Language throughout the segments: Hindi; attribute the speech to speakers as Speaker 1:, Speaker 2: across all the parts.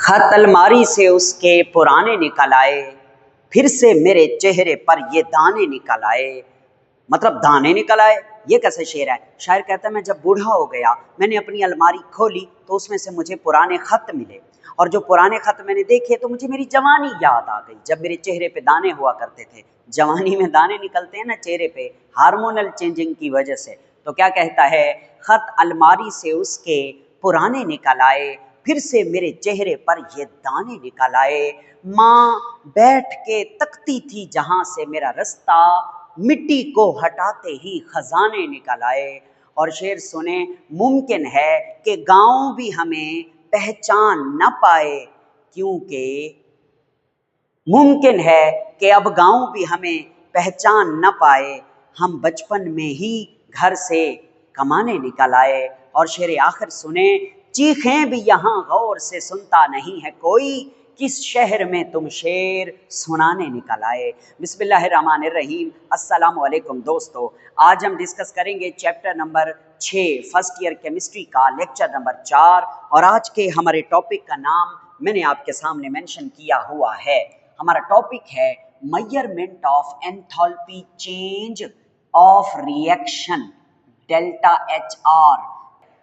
Speaker 1: खत अलमारी से उसके पुराने निकल आए, फिर से मेरे चेहरे पर ये दाने निकल आए। मतलब दाने निकल आए, ये कैसे शेर है? शायर कहता है मैं जब बूढ़ा हो गया, मैंने अपनी अलमारी खोली तो उसमें से मुझे पुराने खत मिले, और जो पुराने खत मैंने देखे तो मुझे मेरी जवानी याद आ गई, जब मेरे चेहरे पे दाने हुआ करते थे। जवानी में दाने निकलते हैं ना चेहरे पे, हार्मोनल चेंजिंग की वजह से। तो क्या कहता है, खत अलमारी से उसके पुराने निकल आए, फिर से मेरे चेहरे पर ये दाने निकल आए। माँ बैठ के तकती थी जहां से मेरा रास्ता, मिट्टी को हटाते ही खजाने निकल आए। और शेर सुने, मुमकिन है कि गांव भी हमें पहचान न पाए, क्योंकि मुमकिन है कि अब गांव भी हमें पहचान न पाए, हम बचपन में ही घर से कमाने निकल आए। और शेर आखिर सुने, चीखें भी यहाँ गौर से सुनता नहीं है कोई, किस शहर में तुम शेर सुनाने निकल आए। बिस्मिल्लाहिर्रहमानिर्रहीम। अस्सलाम वालेकुम दोस्तों, आज हम डिस्कस करेंगे chapter number 6 first year chemistry का लेक्चर नंबर 4। और आज के हमारे टॉपिक का नाम मैंने आपके सामने मेंशन किया हुआ है। हमारा टॉपिक है measurement of enthalpy change of reaction delta H R.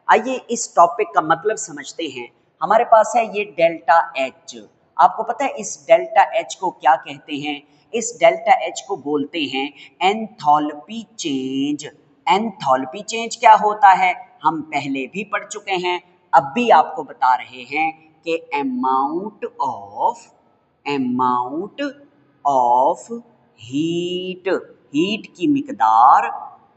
Speaker 1: आइए इस टॉपिक का मतलब समझते हैं। हमारे पास है ये डेल्टा एच। आपको पता है इस डेल्टा एच को क्या कहते हैं? इस डेल्टा एच को बोलते हैं एंथैल्पी चेंज। एंथैल्पी चेंज क्या होता है हम पहले भी पढ़ चुके हैं, अब भी आपको बता रहे हैं कि अमाउंट ऑफ हीट, हीट की मिकदार,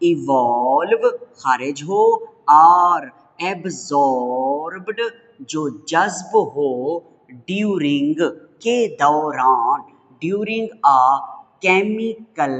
Speaker 1: इवॉल्व खारिज हो, और एब्जॉर्ब्ड जो जज्ब हो, ड्यूरिंग के दौरान, ड्यूरिंग अ केमिकल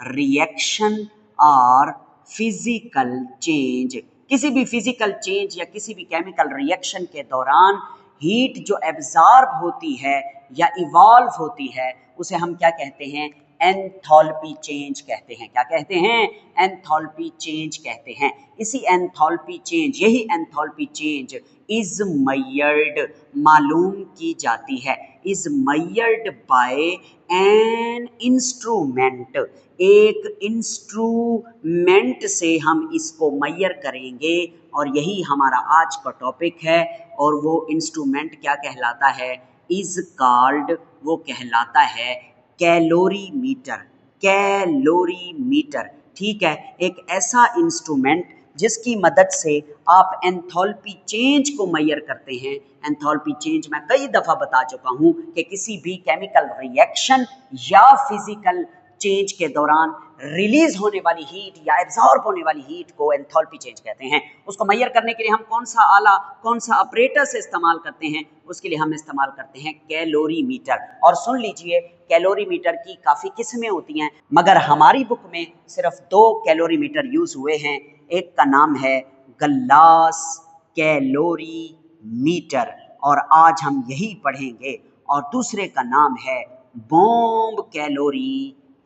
Speaker 1: रिएक्शन और फिजिकल चेंज। किसी भी फिजिकल चेंज या किसी भी केमिकल रिएक्शन के दौरान हीट जो एब्जॉर्ब होती है या इवॉल्व होती है, उसे हम क्या कहते हैं? एंथैल्पी चेंज कहते हैं। क्या कहते हैं? एंथैल्पी चेंज कहते हैं। इसी एंथैल्पी चेंज, यही एंथैल्पी चेंज इज मेजर्ड, मालूम की जाती है, is measured by an instrument. एक इंस्ट्रूमेंट से हम इसको मेजर करेंगे, और यही हमारा आज का टॉपिक है। और वो इंस्ट्रूमेंट क्या कहलाता है? इज कॉल्ड, वो कहलाता है कैलोरीमीटर। कैलोरीमीटर, ठीक है, एक ऐसा इंस्ट्रूमेंट जिसकी मदद से आप एंथैल्पी चेंज को मेजर करते हैं। एंथैल्पी चेंज मैं कई दफ़ा बता चुका हूं कि किसी भी केमिकल रिएक्शन या फिजिकल चेंज के दौरान रिलीज होने वाली हीट या एब्जॉर्ब होने वाली हीट को एंथैल्पी चेंज कहते हैं। उसको मेजर करने के लिए हम कौन सा आला, कौन सा ऑपरेटर से इस्तेमाल करते हैं? उसके लिए हम इस्तेमाल करते हैं कैलोरीमीटर। और सुन लीजिए, कैलोरीमीटर की काफ़ी किस्में होती हैं, मगर हमारी बुक में सिर्फ 2 कैलोरीमीटर यूज़ हुए हैं। एक का नाम है गलास कैलोरीमीटर, और आज हम यही पढ़ेंगे। और दूसरे का नाम है बॉम्ब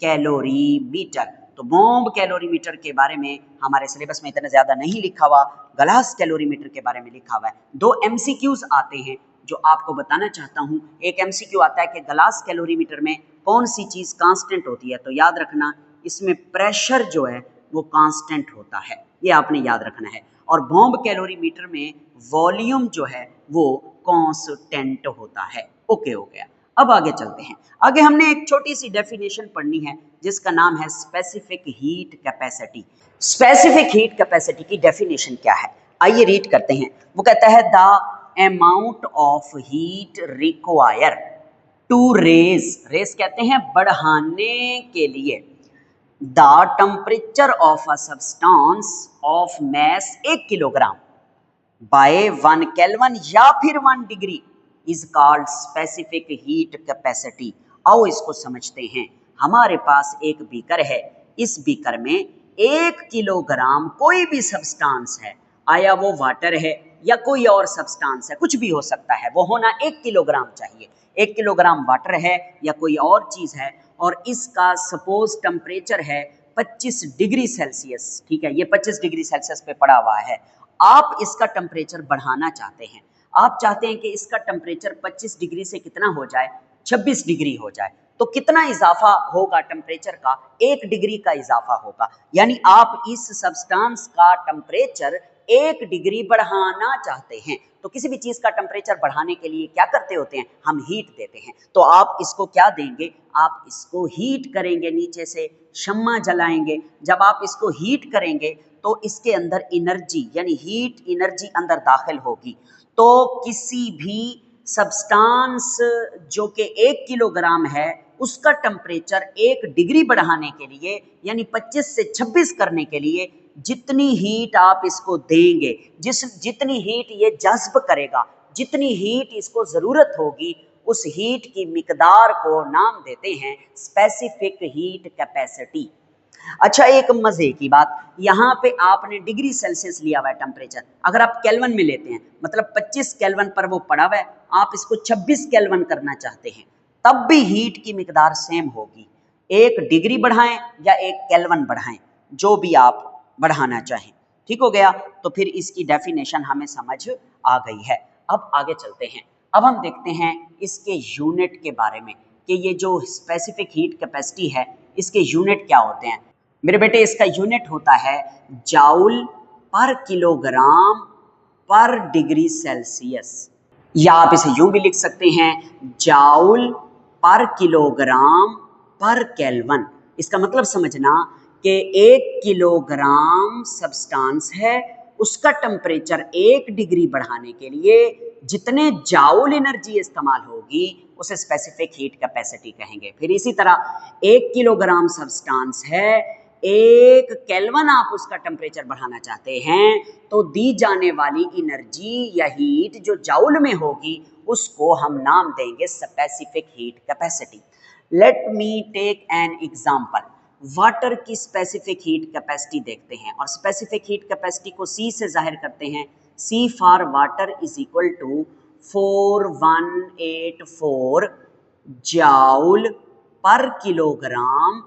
Speaker 1: कैलोरीमीटर। तो बॉम्ब कैलोरीमीटर के बारे में हमारे सिलेबस में इतना ज़्यादा नहीं लिखा हुआ, गलास कैलोरीमीटर के बारे में लिखा हुआ है। 2 MCQs आते हैं जो आपको बताना चाहता हूँ। एक MCQ आता है कि गलास कैलोरीमीटर में कौन सी चीज़ कांस्टेंट होती है, तो याद रखना इसमें प्रेशर जो है वो कांस्टेंट होता है, ये आपने याद रखना है। और बॉम्ब कैलोरीमीटर में वॉल्यूम जो है वो कांस्टेंट होता है। ओके हो गया। अब आगे चलते हैं। आगे हमने एक छोटी सी डेफिनेशन पढ़नी है जिसका नाम है specific heat capacity. Specific heat capacity की डेफिनेशन क्या है, आइए रीड करते हैं। वो कहता है the amount of heat require to raise कहते हैं बढ़ाने के लिए, the temperature of a substance of mass 1 kilogram by 1 kelvin या फिर 1 degree is called specific heat capacity. आओ इसको समझते हैं। हमारे पास एक बीकर है, इस बीकर में 1 किलोग्राम कोई भी सब्सटेंस है, आया वो वाटर है या कोई और सब्सटेंस है, कुछ भी हो सकता है, वो होना 1 किलोग्राम चाहिए। 1 किलोग्राम वाटर है या कोई और चीज़ है, और इसका सपोज टेम्परेचर है 25 डिग्री सेल्सियस, ठीक है, ये 25 डिग्री सेल्सियस पे पड़ा हुआ है। आप इसका टेम्परेचर बढ़ाना चाहते हैं। आप चाहते हैं कि इसका टेम्परेचर 25 डिग्री से कितना हो जाए, 26 डिग्री हो जाए, तो कितना इजाफा होगा टेम्परेचर का, 1 डिग्री का इजाफा होगा। यानी आप इस सब्सटेंस का टेम्परेचर 1 डिग्री बढ़ाना चाहते हैं। तो किसी भी चीज का टेम्परेचर बढ़ाने के लिए क्या करते होते हैं, हम हीट देते हैं। तो आप इसको क्या देंगे, आप इसको हीट करेंगे, नीचे से शम्मा जलाएंगे। जब आप इसको हीट करेंगे तो इसके अंदर एनर्जी यानी हीट एनर्जी अंदर दाखिल होगी। तो किसी भी सब्सटेंस जो कि 1 किलोग्राम है उसका टेम्परेचर 1 डिग्री बढ़ाने के लिए यानी 25 से 26 करने के लिए जितनी हीट आप इसको देंगे, जितनी हीट ये जज्ब करेगा, जितनी हीट इसको ज़रूरत होगी, उस हीट की मिकदार को नाम देते हैं स्पेसिफिक हीट कैपेसिटी। अच्छा, एक मजे की बात, यहाँ पे आपने डिग्री सेल्सियस लिया हुआ है टेम्परेचर, अगर आप केल्विन में लेते हैं मतलब 25 केल्विन पर वो पड़ा हुआ है, आप इसको 26 केल्विन करना चाहते हैं, तब भी हीट की मिकदार सेम होगी। 1 डिग्री बढ़ाएं या 1 केल्विन बढ़ाएं, जो भी आप बढ़ाना चाहें। ठीक हो गया। तो फिर इसकी डेफिनेशन हमें समझ आ गई है। अब आगे चलते हैं। अब हम देखते हैं इसके यूनिट के बारे में कि ये जो स्पेसिफिक हीट कैपेसिटी है इसके यूनिट क्या होते हैं। मेरे बेटे इसका यूनिट होता है joule per kilogram per degree Celsius, या आप इसे यूं भी लिख सकते हैं जाउल पर किलोग्राम पर केल्विन। इसका मतलब समझना कि 1 किलोग्राम सब्सटेंस है, उसका टेम्परेचर 1 डिग्री बढ़ाने के लिए जितने जाउल एनर्जी इस्तेमाल होगी उसे स्पेसिफिक हीट कैपेसिटी कहेंगे। फिर इसी तरह 1 किलोग्राम सब्सटेंस है, 1 केल्विन आप उसका टेम्परेचर बढ़ाना चाहते हैं, तो दी जाने वाली एनर्जी या हीट जो जाउल में होगी उसको हम नाम देंगे specific heat capacity. Let me take an example. Water की स्पेसिफिक हीट कैपेसिटी देखते हैं और स्पेसिफिक हीट कैपेसिटी को C से जाहिर करते हैं। C for water is equal to 4184 joule per kilogram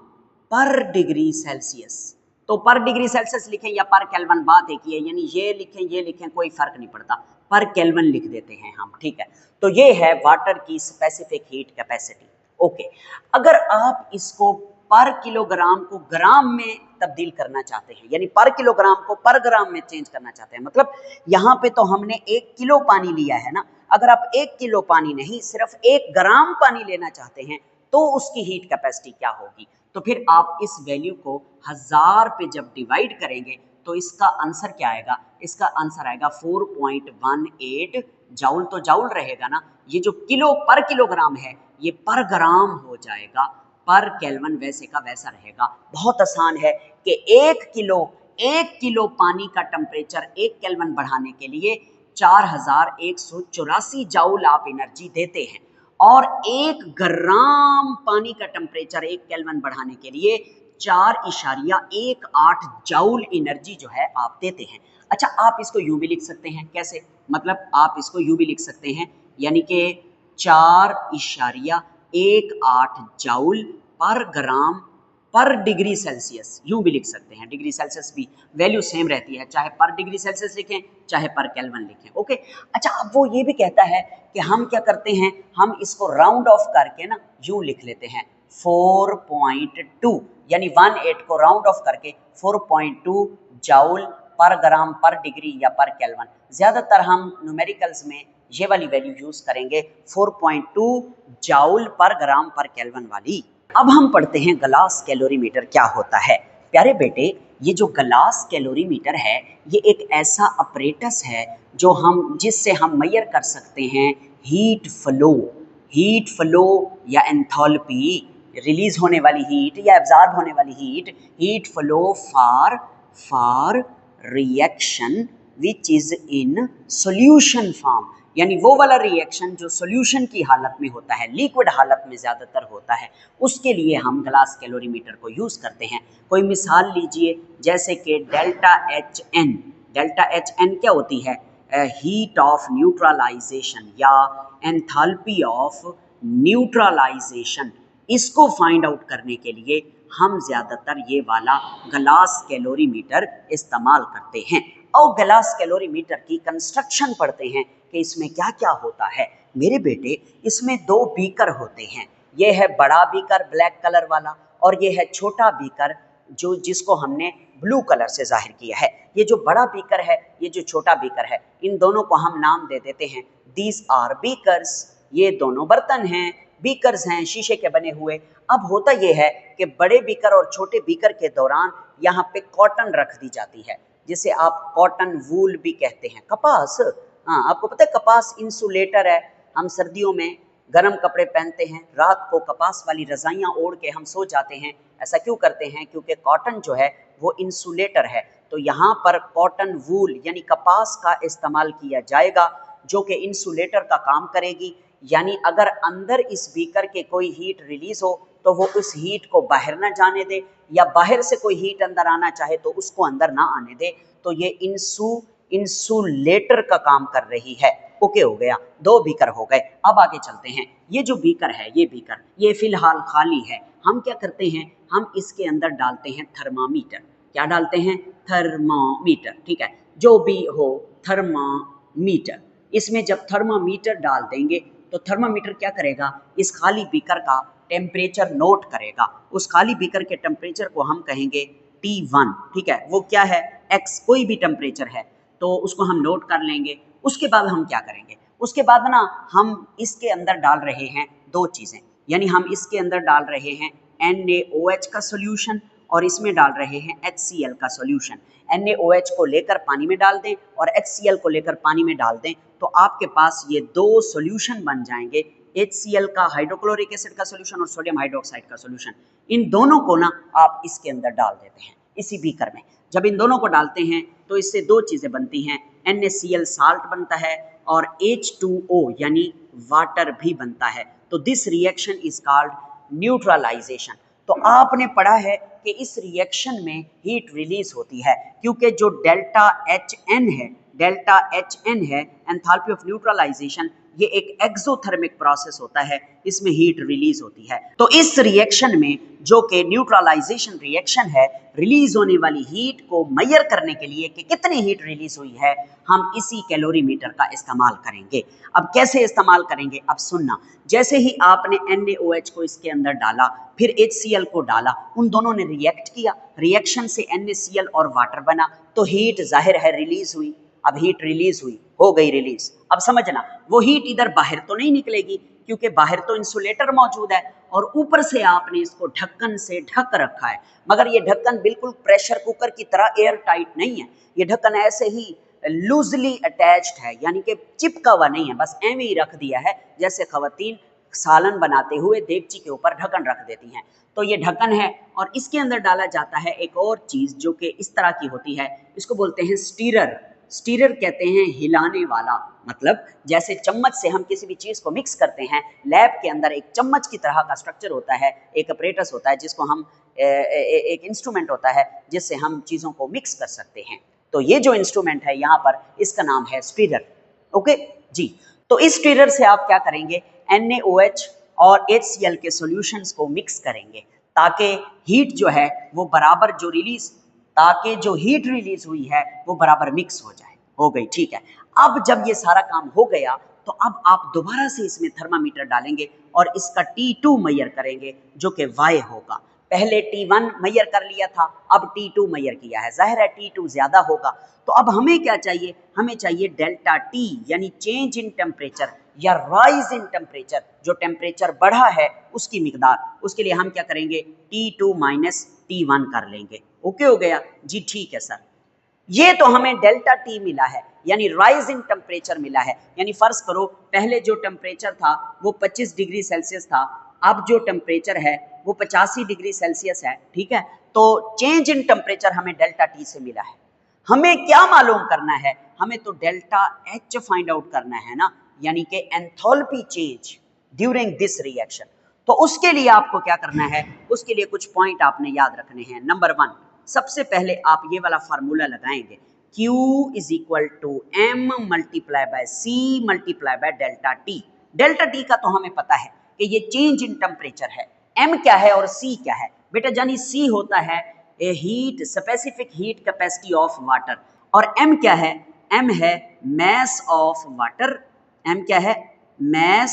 Speaker 1: per degree Celsius. तो पर डिग्री सेल्सियस लिखें या पर केल्विन बात एक ही है, यानी ये लिखें कोई फर्क नहीं पड़ता, पर केल्विन लिख देते हैं हम। ठीक है, तो ये है वाटर की स्पेसिफिक हीट कैपेसिटी। ओके, अगर आप इसको पर किलोग्राम को ग्राम में तब्दील करना चाहते हैं, यानी पर किलोग्राम को पर ग्राम में चेंज करना चाहते हैं, मतलब यहाँ पे तो हमने 1 किलो पानी लिया है ना, अगर आप 1 किलो पानी नहीं सिर्फ 1 ग्राम पानी लेना चाहते हैं तो उसकी हीट कैपेसिटी क्या होगी। तो फिर आप इस वैल्यू को 1000 पे जब डिवाइड करेंगे तो इसका आंसर क्या आएगा, इसका आंसर आएगा 4.18 जाउल। तो जाउल रहेगा ना, ये जो किलो पर किलोग्राम है ये पर ग्राम हो जाएगा, पर केल्विन वैसे का वैसा रहेगा। बहुत आसान है कि 1 किलो पानी का टेम्परेचर 1 केल्विन बढ़ाने के लिए 4184 जाउल आप एनर्जी देते हैं, और 1 ग्राम पानी का टेम्परेचर 1 केल्विन बढ़ाने के लिए 4.18 जाउल एनर्जी जो है आप देते हैं। अच्छा, आप इसको यूं भी लिख सकते हैं, कैसे, मतलब आप इसको यूं भी लिख सकते हैं, यानी कि 4.18 जाउल पर ग्राम पर डिग्री सेल्सियस, यूं भी लिख सकते हैं। डिग्री सेल्सियस भी वैल्यू सेम रहती है, चाहे पर डिग्री सेल्सियस लिखें चाहे पर केल्विन लिखें। ओके, अच्छा, अब वो ये भी कहता है कि हम क्या करते हैं, हम इसको राउंड ऑफ करके ना यूं लिख लेते हैं 4.2, यानी 18 को राउंड ऑफ करके 4.2 जाउल पर ग्राम पर डिग्री या पर केल्विन। ज्यादातर हम न्यूमेरिकल्स में ये वाली वैल्यू यूज करेंगे 4.2 जाउल पर ग्राम पर केल्विन वाली। अब हम पढ़ते हैं ग्लास कैलोरीमीटर क्या होता है। प्यारे बेटे, ये जो ग्लास कैलोरीमीटर है ये एक ऐसा अपरेटस है जो जिससे हम मेजर कर सकते हैं हीट फ्लो या एंथैल्पी, रिलीज होने वाली हीट या एब्जॉर्ब होने वाली heat flow for reaction which is in solution form, यानी वो वाला रिएक्शन जो सॉल्यूशन की हालत में होता है, लिक्विड हालत में ज़्यादातर होता है, उसके लिए हम ग्लास कैलोरीमीटर को यूज़ करते हैं। कोई मिसाल लीजिए, जैसे कि डेल्टा एच एन क्या होती है, हीट ऑफ न्यूट्रलाइजेशन या एंथैल्पी ऑफ न्यूट्रलाइजेशन। इसको फाइंड आउट करने के लिए हम ज़्यादातर ये वाला ग्लास कैलोरीमीटर इस्तेमाल करते हैं। और ग्लास कैलोरीमीटर की कंस्ट्रक्शन पढ़ते हैं कि इसमें क्या क्या होता है। मेरे बेटे, इसमें दो बीकर होते हैं, ये है बड़ा बीकर ब्लैक कलर वाला और ये है छोटा बीकर जो जिसको हमने ब्लू कलर से जाहिर किया है। ये जो बड़ा बीकर है, ये जो छोटा बीकर है, इन दोनों को हम नाम दे देते हैं दीज आर बीकर्स। ये दोनों बर्तन हैं, बीकर्स हैं शीशे के बने हुए। अब होता ये है कि बड़े बीकर और छोटे बीकर के दौरान यहाँ पे कॉटन रख दी जाती है, जिसे आप कॉटन वूल भी कहते हैं, कपास। हाँ, आपको पता है कपास इंसुलेटर है। हम सर्दियों में गर्म कपड़े पहनते हैं, रात को कपास वाली रजाइयाँ ओढ़ के हम सो जाते हैं। ऐसा क्यों करते हैं? क्योंकि कॉटन जो है वो इंसुलेटर है। तो यहाँ पर कॉटन वूल यानी कपास का इस्तेमाल किया जाएगा जो कि इंसुलेटर का काम करेगी। यानी अगर अंदर इस बीकर के कोई हीट रिलीज हो तो वो उस हीट को बाहर ना जाने दे, या बाहर से कोई हीट अंदर आना चाहे तो उसको अंदर ना आने दे। तो ये इंसुलेटर का काम कर रही है। ओके, हो गया, दो बीकर हो गए। अब आगे चलते हैं। ये जो बीकर है, ये बीकर ये फिलहाल खाली है। हम क्या करते हैं, हम इसके अंदर डालते हैं थर्मामीटर। क्या डालते हैं? थर्मामीटर। ठीक है, जो भी हो थर्मामीटर। इसमें जब थर्मामीटर डाल देंगे तो थर्मामीटर क्या करेगा, इस खाली बीकर का टेम्परेचर नोट करेगा। उस खाली बीकर के टेम्परेचर को हम कहेंगे T1। ठीक है, वो क्या है, X, कोई भी टेम्परेचर है तो उसको हम नोट कर लेंगे। उसके बाद हम क्या करेंगे, उसके बाद ना हम इसके अंदर डाल रहे हैं दो चीज़ें, यानी हम इसके अंदर डाल रहे हैं NaOH का सोल्यूशन और इसमें डाल रहे हैं HCl का सोल्यूशन। NaOH को लेकर पानी में डाल दें और HCl को लेकर पानी में डाल दें तो आपके पास ये दो सोल्यूशन बन जाएंगे, HCl का हाइड्रोक्लोरिक एसिड का सोल्यूशन और सोडियम हाइड्रोक्साइड का सोल्यूशन। इन दोनों को ना आप इसके अंदर डाल देते हैं इसी बीकर में। जब इन दोनों को डालते हैं तो इससे दो चीज़ें बनती हैं, NaCl साल्ट बनता है और H2O यानी वाटर भी बनता है। तो this reaction is called neutralisation. तो आपने पढ़ा है कि इस रिएक्शन में हीट रिलीज होती है क्योंकि जो डेल्टा एच एन है एंथैल्पी ऑफ न्यूट्रलाइजेशन, ये एक एक्सोथर्मिक प्रोसेस होता है, इसमें हीट रिलीज होती है। तो इस रिएक्शन में जो कि न्यूट्रलाइजेशन रिएक्शन है, रिलीज होने वाली हीट को मेजर करने के लिए कि कितनी हीट रिलीज हुई है, हम इसी कैलोरीमीटर का इस्तेमाल करेंगे। अब कैसे इस्तेमाल करेंगे, अब सुनना। जैसे ही आपने NaOH को इसके अंदर डाला, फिर HCl को डाला, उन दोनों ने रिएक्ट किया, रिएक्शन से NaCl और वाटर बना, तो हीट जाहिर है रिलीज हुई। अब हीट रिलीज हुई, हो गई रिलीज। अब समझना, वो हीट इधर बाहर तो नहीं निकलेगी क्योंकि बाहर तो इंसुलेटर मौजूद है और ऊपर से आपने इसको ढक्कन से ढक रखा है, मगर ये ढक्कन बिल्कुल प्रेशर कुकर की तरह एयर टाइट नहीं है। ये ढक्कन ऐसे ही लूजली अटैच्ड है, यानी कि चिपका हुआ नहीं है, बस एवं ही रख दिया है जैसे खवातीन सालन बनाते हुए देगची के ऊपर ढक्कन रख देती हैं। तो ये ढक्कन है और इसके अंदर डाला जाता है एक और चीज़ जो कि इस तरह की होती है, इसको बोलते हैं स्टीरर। स्टीरर कहते हैं हिलाने वाला, मतलब जैसे चम्मच से हम किसी भी चीज़ को मिक्स करते हैं, लैब के अंदर एक चम्मच की तरह का स्ट्रक्चर होता है, एक अपरेटस होता है जिसको हम एक इंस्ट्रूमेंट होता है जिससे हम चीज़ों को मिक्स कर सकते हैं। तो ये जो इंस्ट्रूमेंट है यहाँ पर, इसका नाम है स्टीरर। ओके जी, तो इस स्टीरर से आप क्या करेंगे, NaOH और HCl के सॉल्यूशंस को मिक्स करेंगे ताकि हीट जो है वो बराबर ताकि जो हीट रिलीज हुई है वो बराबर मिक्स हो जाए। हो गई, ठीक है। अब जब ये सारा काम हो गया तो अब आप दोबारा से इसमें थर्मामीटर डालेंगे और इसका T2 मेजर करेंगे जो कि Y होगा। पहले T1 मेजर कर लिया था, अब T2 मेजर किया है, जाहिर है T2 ज्यादा होगा। तो अब हमें क्या चाहिए, हमें चाहिए डेल्टा T यानी चेंज इन टेम्परेचर या राइज इन टेम्परेचर, जो टेम्परेचर बढ़ा है उसकी मिकदार। उसके लिए हम क्या करेंगे, T2 माइनस T1 कर लेंगे। ओके हो गया जी, ठीक है सर। ये तो हमें डेल्टा T मिला है यानी राइज इन टेम्परेचर मिला है। यानी फर्ज करो पहले जो टेम्परेचर था वो 25 डिग्री सेल्सियस था, अब जो टेम्परेचर है वो 85 डिग्री सेल्सियस है। ठीक है, तो चेंज इन टेम्परेचर हमें डेल्टा T से मिला है। हमें क्या मालूम करना है, हमें तो डेल्टा H फाइंड आउट करना है ना, यानी कि enthalpy change during this reaction. तो उसके लिए आपको क्या करना है, उसके लिए कुछ पॉइंट आपने याद रखने हैं। नंबर 1, सबसे पहले आप ये वाला फार्मूला लगाएंगे, Q is equal to M multiply by C multiply by delta T। Delta T का तो हमें पता है कि ये चेंज इन टेम्परेचर है, M क्या है और C क्या है बेटा जानी, C होता है a heat specific heat capacity of water और m क्या है, m है mass of water, m क्या है, mass,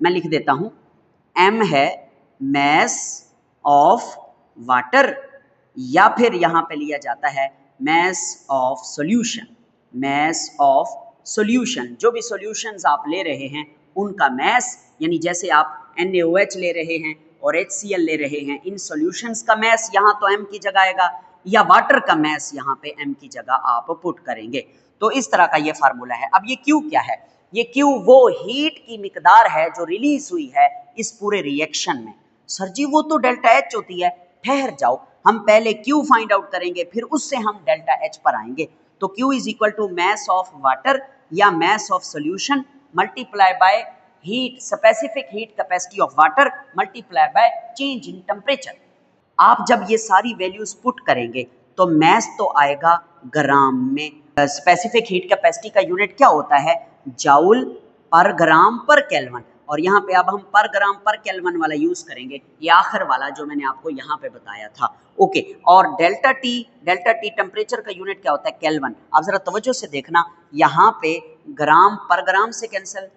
Speaker 1: मैं लिख देता हूं, m है mass of water, या फिर यहां पे लिया जाता है mass of solution, mass of solution, जो भी solutions आप ले रहे हैं उनका mass, यानी जैसे आप NaOH ले रहे हैं और HCl ले रहे हैं, इन सॉल्यूशंस का मैस यहाँ तो m की जगह आएगा, या वाटर का मैस यहाँ पे m की जगह आप पुट करेंगे। तो इस तरह का ये फार्मूला है। अब ये Q क्या है, ये Q वो हीट की मिकदार है जो रिलीज हुई है इस पूरे रिएक्शन में। सर जी वो तो डेल्टा H होती है, ठहर जाओ, हम पहले Q फाइंड आउट करेंगे फिर उससे हम डेल्टा H पर आएंगे। तो Q is equal to mass of water या mass of solution multiply by heat, specific heat capacity of water multiply by change in temperature. आप जब ये सारी वैल्यूज पुट करेंगे तो मैस तो आएगा ग्राम में, स्पेसिफिक हीट कैपेसिटी का यूनिट क्या होता है, जाउल पर ग्राम पर केल्विन, और यहाँ पे अब हम पर ग्राम पर केल्विन वाला यूज करेंगे, ये आखिर वाला जो मैंने आपको यहाँ पे बताया था। ओके, और डेल्टा टी टेम्परेचर का यूनिट क्या होता है, केल्विन। आप जरा तवज्जो से देखना, यहाँ पे ग्राम पर ग्राम से कैंसिल,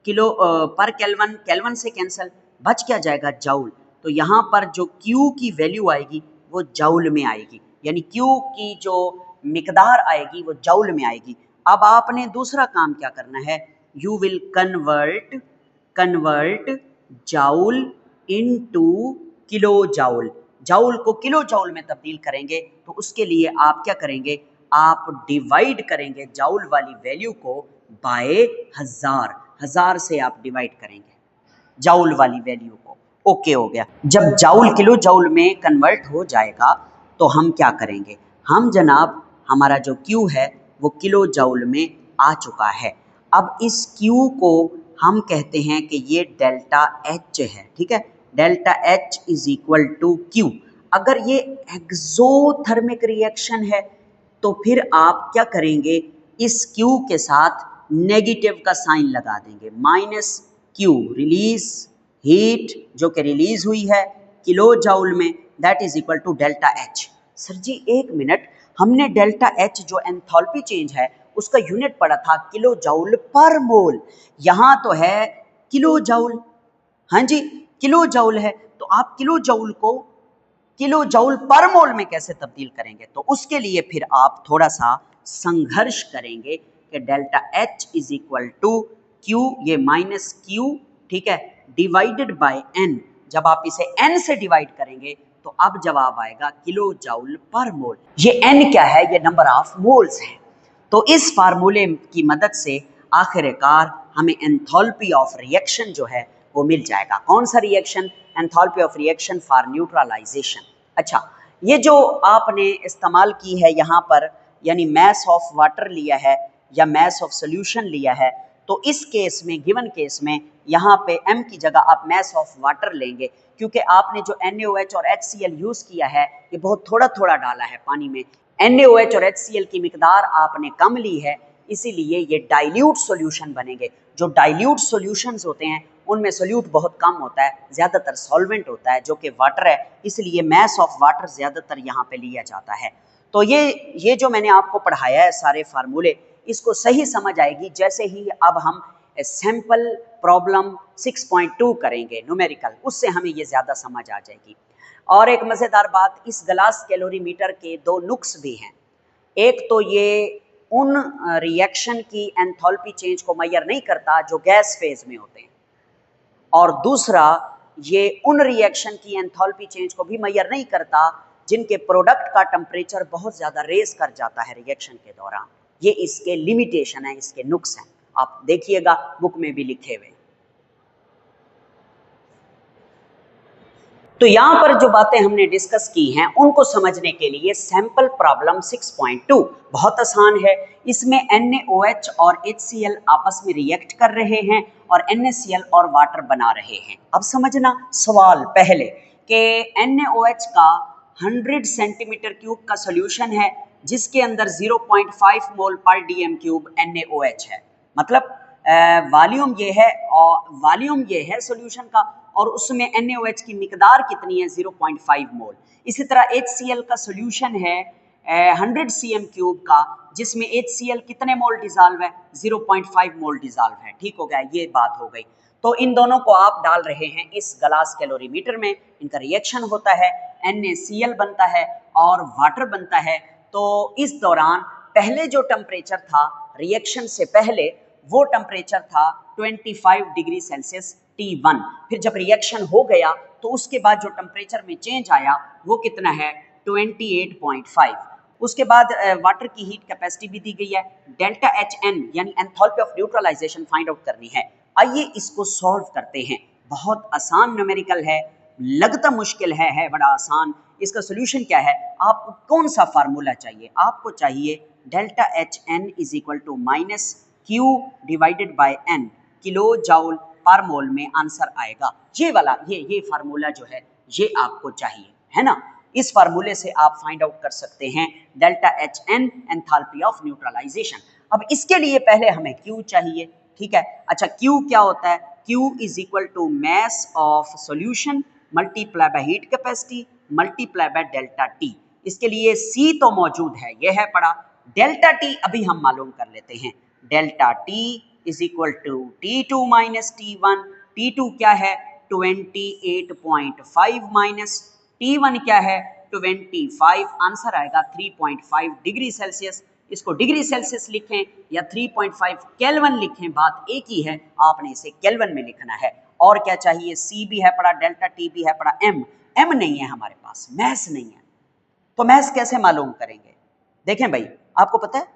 Speaker 1: किलो पर केल्विन, केल्विन से कैंसिल, बच क्या जाएगा, जाउल। तो यहाँ पर जो Q की वैल्यू आएगी वो जाउल में आएगी, यानी Q की जो मिकदार आएगी वो जाउल में आएगी। अब आपने दूसरा काम क्या करना है, you will convert joule into kilo joule, joule को किलो जाउल में तब्दील करेंगे। तो उसके लिए आप क्या करेंगे, आप डिवाइड करेंगे जाउल वाली वैल्यू को बाय 1000, 1000 से आप डिवाइड करेंगे जाउल वाली वैल्यू को। ओके हो गया। जब जाउल किलो जाउल में कन्वर्ट हो जाएगा तो हम क्या करेंगे, हम जनाब हमारा जो Q है वो किलो जाउल में आ चुका है। अब इस Q को हम कहते हैं कि ये डेल्टा H है, ठीक है, delta H is equal to Q। अगर ये एक्सोथर्मिक रिएक्शन है तो फिर आप क्या करेंगे, इस Q के साथ नेगेटिव का साइन लगा देंगे, माइनस Q, रिलीज हीट जो कि रिलीज हुई है किलो जाउल में, that is equal to delta H। Sir ji एक मिनट, हमने डेल्टा H जो एंथैल्पी चेंज है उसका यूनिट पढ़ा था किलो जाउल पर मोल, यहाँ तो है किलो जाउल, हाँ जी किलो जाउल है, तो आप किलो जाउल को किलो जाउल पर मोल में कैसे तब्दील करेंगे, तो उसके लिए फिर आप थोड़ा सा संघर्ष करेंगे कि delta H is equal to Q, ये माइनस Q, ठीक है, डिवाइडेड बाय N। जब आप इसे N से डिवाइड करेंगे तो अब जवाब आएगा किलो जाउल पर मोल। ये N क्या है, ये नंबर ऑफ मोल्स है। तो इस फार्मूले की मदद से आखिरकार हमें एंथैल्पी ऑफ रिएक्शन जो है वो मिल जाएगा। कौन सा reaction, enthalpy of reaction for neutralisation. अच्छा, ये जो आपने इस्तेमाल की है यहाँ पर, यानी मैस ऑफ वाटर लिया है या मैस ऑफ सोल्यूशन लिया है, तो इस केस में, गिवन केस में, यहाँ पे m की जगह आप मैस ऑफ वाटर लेंगे, क्योंकि आपने जो NaOH और HCl यूज किया है ये बहुत थोड़ा थोड़ा डाला है पानी में, NaOH और HCl की मिकदार आपने कम ली है, इसीलिए ये डाइल्यूट सॉल्यूशन बनेंगे। जो डाइल्यूट सॉल्यूशंस होते हैं उनमें सोल्यूट बहुत कम होता है, ज़्यादातर सॉल्वेंट होता है जो कि वाटर है, इसलिए मैस ऑफ वाटर ज़्यादातर यहाँ पे लिया जाता है। तो ये जो मैंने आपको पढ़ाया है सारे फार्मूले, इसको सही समझ आएगी जैसे ही अब हम सैंपल प्रॉब्लम 6.2 करेंगे न्यूमेरिकल, उससे हमें ये ज़्यादा समझ आ जाएगी। और एक मज़ेदार बात, इस ग्लास कैलोरीमीटर के दो नुक्स भी हैं। एक तो ये उन रिएक्शन की एंथैल्पी चेंज को मेजर नहीं करता जो गैस फेज में होते हैं, और दूसरा ये उन रिएक्शन की एंथैल्पी चेंज को भी मेजर नहीं करता जिनके प्रोडक्ट का टेम्परेचर बहुत ज़्यादा रेज कर जाता है रिएक्शन के दौरान। ये इसके लिमिटेशन है, इसके नुक्स हैं, आप देखिएगा बुक में भी लिखे हुए। तो यहां पर जो बातें हमने डिस्कस की हैं उनको समझने के लिए सैंपल प्रॉब्लम 6.2 बहुत आसान है। इसमें NaOH और HCl आपस में रिएक्ट कर रहे हैं और NaCl और वाटर बना रहे हैं। अब समझना सवाल पहले कि NaOH का 100 सेंटीमीटर क्यूब का सॉल्यूशन है जिसके अंदर 0.5 मोल पर dm क्यूब NaOH है, मतलब वॉल्यूम ये है सॉल्यूशन का, और उसमें NaOH की मिकदार कितनी है, 0.5 मोल। इसी तरह HCl का सॉल्यूशन है 100 cm³ का, जिसमें HCl कितने मोल डिजॉल्व है, 0.5 मोल डिजॉल्व है। ठीक हो गया, ये बात हो गई। तो इन दोनों को आप डाल रहे हैं इस ग्लास कैलोरीमीटर में, इनका रिएक्शन होता है, NaCl बनता है और वाटर बनता है। तो इस दौरान पहले जो टेम्परेचर था रिएक्शन से पहले, वो टेम्परेचर था 25 डिग्री सेल्सियस T1। फिर जब रिएक्शन हो गया तो उसके बाद जो टेम्परेचर में चेंज आया वो कितना है, 28.5। उसके बाद वाटर की हीट कैपेसिटी भी दी गई है, डेल्टा HN यानी enthalpy of neutralisation find out करनी है। आइए इसको सॉल्व करते हैं। बहुत आसान न्यूमेरिकल है, लगता मुश्किल है बड़ा आसान। इसका सोल्यूशन क्या है, आपको कौन सा फार्मूला चाहिए, आपको चाहिए delta HN is equal to minus Q divided by N, kilo joule पर मोल में आंसर आएगा। ये वाला ये फार्मूला जो है ये आपको चाहिए, है ना। इस फार्मूले से आप फाइंड आउट कर सकते हैं delta HN enthalpy of neutralisation. अब इसके लिए पहले हमें Q चाहिए, ठीक है। अच्छा, Q क्या होता है, Q is equal to mass of solution multiply by heat capacity multiply by delta T। इसके लिए C तो मौजूद है, यह है पड़ा, डेल्टा T अभी हम मालूम कर लेते हैं। Delta T is equal to T2 minus T1। T2 क्या है, 28.5 माइनस T1 क्या है, 25। आंसर आएगा 3.5 डिग्री सेल्सियस। इसको डिग्री सेल्सियस लिखें या 3.5 केल्विन लिखें, बात एक ही है, आपने इसे केल्विन में लिखना है। और क्या चाहिए, C भी है पड़ा, डेल्टा T भी है पड़ा, M नहीं है हमारे पास, मैस नहीं है। तो मैस कैसे मालूम करेंगे, देखें भाई, आपको पता है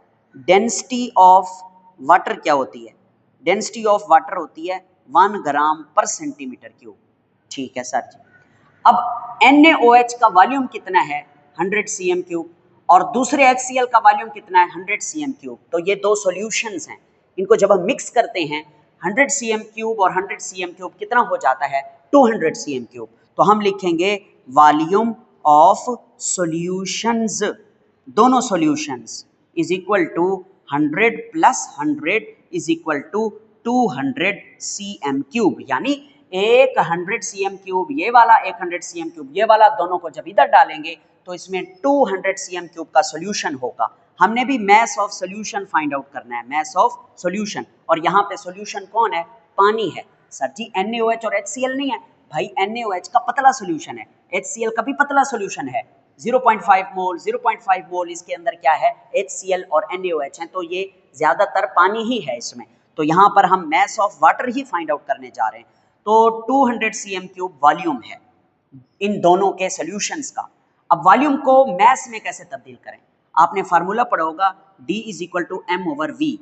Speaker 1: डेंसिटी ऑफ वाटर क्या होती है, डेंसिटी ऑफ वाटर होती है 1 ग्राम पर सेंटीमीटर क्यूब। ठीक है सर जी। अब NaOH का वॉल्यूम कितना है, 100 cm³, और दूसरे HCl का वॉल्यूम कितना है, 100 cm³। तो ये दो सॉल्यूशंस हैं, इनको जब हम मिक्स करते हैं 100 cm³ और 100 cm³ कितना हो जाता है, 200 cm³। तो हम लिखेंगे वॉल्यूम ऑफ सॉल्यूशंस, दोनों solutions is equal to 100 plus 100 is equal to 200 cm³। यानी एक 100 cm³ ये वाला, एक 100 cm³ ये वाला, दोनों को जब इधर डालेंगे तो इसमें 200 cm³ का सॉल्यूशन होगा। हमने भी mess of solution find out करना है, मैस ऑफ सॉल्यूशन, और यहाँ पे सॉल्यूशन कौन है, पानी है। सर जी NaOH और HCl नहीं है, भाई NaOH का पतला सॉल्यूशन है, HCl का भी पतला सॉल्यूशन है, 0.5 मोल 0.5 मोल इसके अंदर क्या है, HCl और NaOH हैं, तो ये ज़्यादातर पानी ही है इसमें। तो यहाँ पर हम mess of water he find out करने जा रहे हैं। तो 200 cm³ वॉल्यूम है इन दोनों के सॉल्यूशंस का। अब वॉल्यूम को मैस में कैसे तब्दील करें, आपने फार्मूला पढ़ा होगा D is equal to M/V।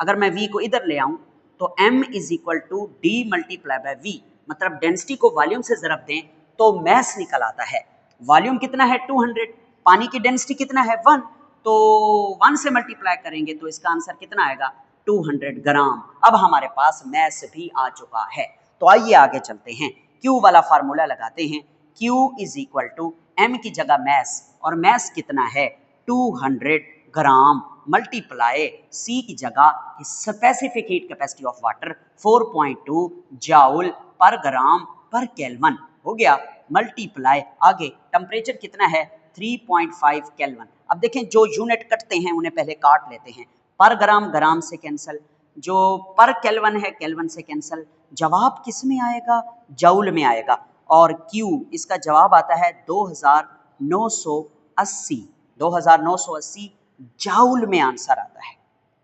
Speaker 1: अगर मैं V को इधर ले आऊं तो M is equal to D multiply by V, मतलब डेंसिटी को वॉल्यूम से ज़रब दें तो मैस निकल आता है। वॉल्यूम कितना है 200, पानी की डेंसिटी कितना है 1, तो 1 से मल्टीप्लाई करेंगे तो इसका आंसर कितना आएगा, 200 ग्राम। अब हमारे पास मैस भी आ चुका है। तो आइए आगे चलते हैं, Q वाला फार्मूला लगाते हैं। Q is equal to M की जगह मैस, और मैस कितना है 200 ग्राम, मल्टीप्लाई C की जगह specific heat capacity of water 4.2 joule पर ग्राम पर केल्विन हो गया, मल्टीप्लाई आगे टेम्परेचर कितना है 3.5 केल्विन। अब देखें जो यूनिट कटते हैं उन्हें पहले काट लेते हैं, पर ग्राम ग्राम से कैंसिल, जो पर केल्विन है केल्विन से कैंसिल, जवाब किस में आएगा, जाउल में आएगा। और Q इसका जवाब आता है 2980 जाउल में आंसर आता है।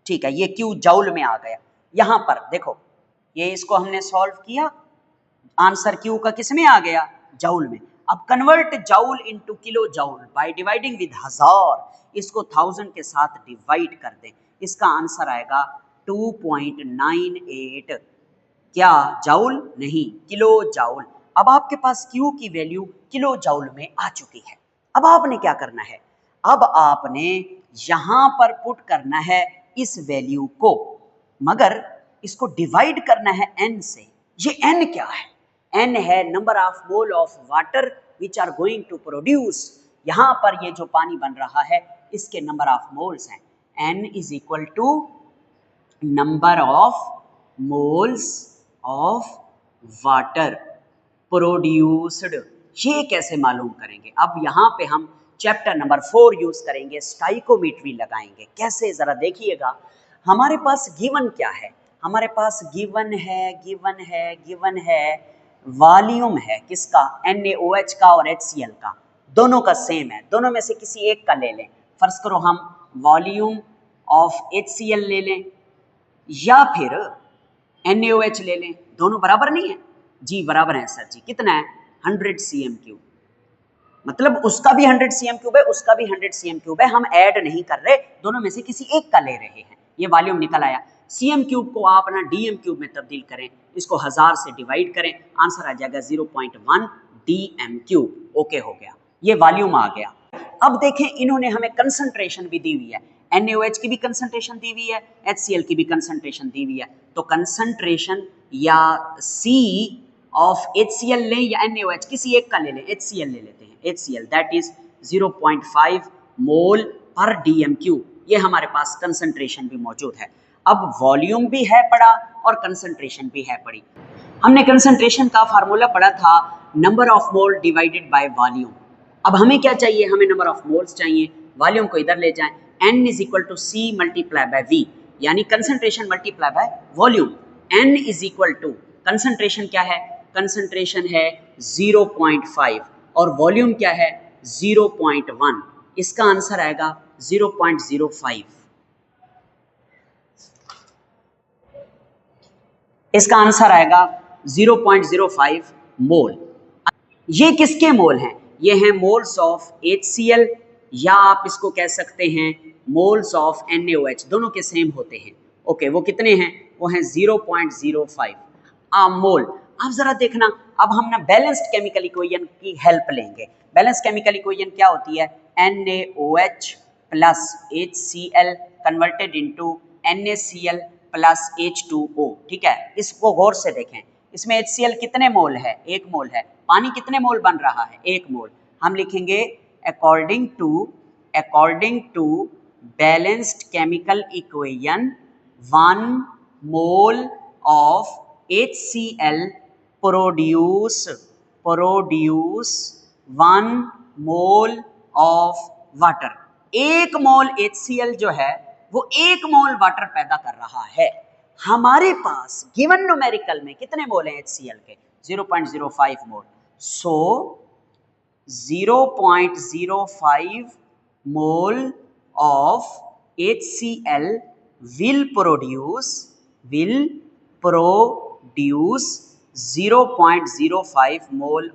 Speaker 1: ठीक है, ये Q जाउल में आ गया। यहां पर देखो, ये इसको हमने सॉल्व किया, आंसर Q का किस में आ गया, जाउल में। अब convert joule into kilo joule by dividing with 1000, इसको 1000 के साथ डिवाइड कर दें, इसका आंसर आएगा 2.98, क्या जाउल, नहीं किलो जाउल। अब आपके पास Q की वैल्यू किलो जाउल में आ चुकी है। अब आपने क्या करना है, अब आपने यहां पर पुट करना है इस वैल्यू को, मगर इसको डिवाइड करना है N से। ये N क्या है, N है number of mole of water which are going to produce. यहां पर ये जो पानी बन रहा है इसके नंबर ऑफ मोल्स हैं। N is equal to number of moles of water produced. ये कैसे मालूम करेंगे, अब यहाँ पे हम चैप्टर नंबर 4 यूज करेंगे, स्टाइकोमेट्री लगाएंगे। कैसे, जरा देखिएगा। हमारे पास गिवन क्या है, हमारे पास गिवन है वॉल्यूम है किसका, NaOH का और HCl का, दोनों का सेम है। दोनों में से किसी एक का ले लें। फर्ज करो हम वॉल्यूम ऑफ HCl ले लें या फिर NaOH ले लें, दोनों बराबर नहीं है? जी बराबर है सर जी। कितना है? 100 cm3। मतलब उसका भी 100 cm3 है, उसका भी 100 cm3 है। हम ऐड नहीं कर रहे, दोनों में से किसी एक का ले रहे हैं। ये वॉल्यूम निकल आया। cm3 को आप ना dm3 में तब्दील करें, इसको 1000 से डिवाइड करें, आंसर आ जाएगा 0.1 dm3। ओके हो गया, ये वॉल्यूम आ गया। अब देखें, इन्होंने हमें कंसंट्रेशन भी दी हुई है, NaOH की भी कंसंट्रेशन दी हुई है, HCl की भी कंसंट्रेशन दी हुई है। तो कंसंट्रेशन या C ऑफ HCl लें या NaOH, किसी एक का ले लें। HCl ले लेते हैं, HCl दैट इज 0.5 मोल पर dm3। ये हमारे पास कंसंट्रेशन भी मौजूद है। अब वॉल्यूम भी है पड़ा और कंसंट्रेशन भी है पड़ी। हमने कंसंट्रेशन का फार्मूला पढ़ा था, number of mole divided by volume. अब हमें क्या चाहिए, हमें नंबर ऑफ मोल्स चाहिए। वॉल्यूम को इधर ले जाएं, N is equal to C multiply by V, यानी concentration multiply by volume. N is equal to, concentration क्या है, कंसंट्रेशन है 0.5 और वॉल्यूम क्या है 0.1। इसका आंसर आएगा 0.05। इसका आंसर आएगा 0.05 मोल। ये किसके मोल हैं? ये हैं मोल्स ऑफ HCl, या आप इसको कह सकते हैं मोल्स ऑफ NaOH, दोनों के सेम होते हैं। ओके, वो कितने हैं? वो हैं 0.05 मोल। अब जरा देखना, अब हम ना बैलेंस्ड केमिकल इक्वेशन की हेल्प लेंगे। बैलेंस्ड केमिकल इक्वेशन क्या होती है? NaOH plus HCl converted into NaCl plus H2O। ठीक है, इसको गौर से देखें। इसमें HCl कितने मोल है? 1 मोल है। पानी कितने मोल बन रहा है? 1 मोल। हम लिखेंगे according to balanced chemical equation 1 mole of HCl produce 1 mole of water. 1 mole HCl जो है वो 1 मोल वाटर पैदा कर रहा है। हमारे पास गिवन न्यूमेरिकल में कितने मोल हैं HCl के? 0.05 मोल। सो 0.05 मोल of HCl will produce 0.05 mole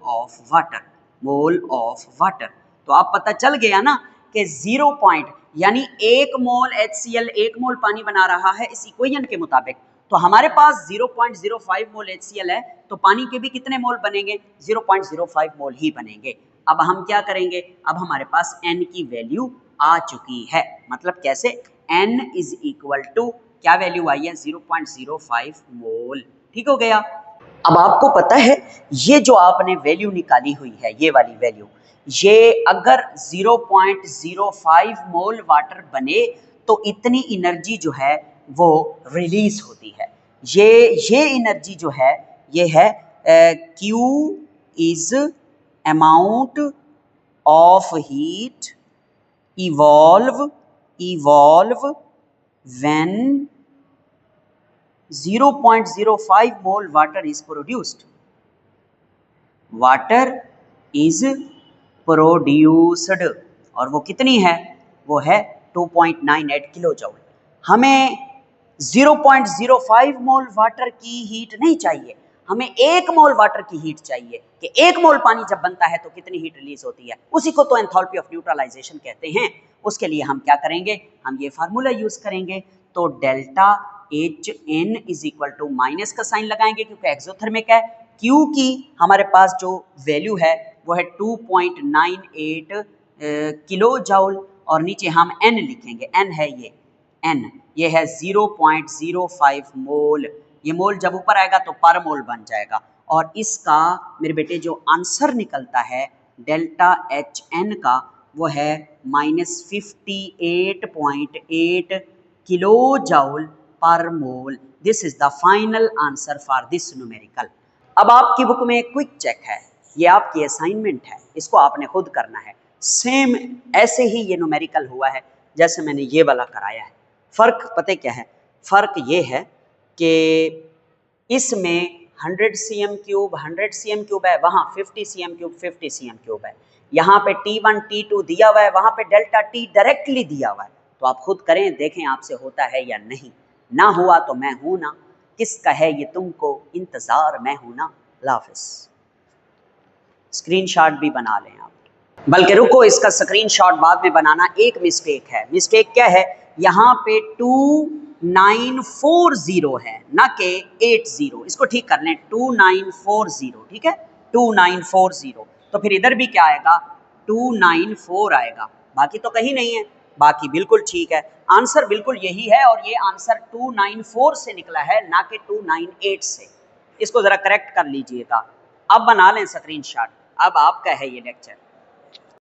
Speaker 1: of water. तो आप पता चल गया ना कि 0 पॉइंट यानी 1 मोल HCl 1 मोल पानी बना रहा है इस इक्वेशन के मुताबिक। तो हमारे पास 0.05 मोल HCl है, तो पानी के भी कितने मोल बनेंगे? 0.05 मोल ही बनेंगे। अब हम क्या करेंगे? अब हमारे पास N की वैल्यू आ चुकी है। मतलब कैसे? N इज इक्वल टू क्या वैल्यू आई है? 0.05 मोल। ठीक हो गया। अब आपको पता है ये जो आपने वैल्यू निकाली हुई है, ये वाली वैल्यू, ये अगर 0.05 मोल वाटर बने तो इतनी एनर्जी जो है वो रिलीज होती है। ये एनर्जी जो है ये है Q is amount of heat evolve when 0.05 mole water is produced. Water is produced और वो कितनी है? वो है 2.98 किलो जूल। हमें 0.05 मोल वाटर की हीट नहीं चाहिए, हमें 1 मोल वाटर की हीट चाहिए कि 1 मोल पानी जब बनता है तो कितनी हीट रिलीज होती है। उसी को तो एंथैल्पी ऑफ न्यूट्रलाइजेशन कहते हैं। उसके लिए हम क्या करेंगे? हम ये फार्मूला यूज करेंगे। तो delta HN is equal to minus का साइन लगाएंगे क्योंकि एक्सोथर्मिक है। Q की हमारे पास जो वैल्यू है वो है 2.98 किलो जूल और नीचे हम N लिखेंगे। N है ये N, ये है 0.05 मोल। ये मोल जब ऊपर आएगा तो पर मोल बन जाएगा और इसका मेरे बेटे जो आंसर निकलता है डेल्टा HN का वो है -58.8 किलो जूल पर मोल। This is the final answer for this numerical. अब आपकी बुक में क्विक चेक है, ये आपकी असाइनमेंट है, इसको आपने खुद करना है। सेम ऐसे ही ये न्यूमेरिकल हुआ है जैसे मैंने ये वाला कराया है। फ़र्क पता क्या है? फ़र्क ये है कि इसमें 100 cm क्यूब 100 cm क्यूब है, वहाँ 50 cm क्यूब 50 cm क्यूब है। यहाँ पे T1 T2 दिया हुआ है, वहाँ पे डेल्टा T डायरेक्टली दिया हुआ है। तो आप खुद करें, देखें आपसे होता है या नहीं। ना हुआ तो मैं हूं ना, किसका है ये तुमको इंतज़ार, मैं हूं ना। अल्लाह हाफ़िज़। स्क्रीनशॉट भी बना लें आप, बल्कि रुको, इसका स्क्रीनशॉट बाद में बनाना। एक मिस्टेक है। मिस्टेक क्या है? यहाँ पे 2940 है ना कि 80। इसको ठीक कर लें, 2940, ठीक है, 2940। तो फिर इधर भी क्या आएगा? 294 आएगा। बाकी तो कहीं नहीं है, बाकी बिल्कुल ठीक है। आंसर बिल्कुल यही है और ये आंसर 294 से निकला है, ना कि 298 से। इसको ज़रा करेक्ट कर लीजिएगा। अब बना लें स्क्रीनशॉट। अब आपका है ये लेक्चर।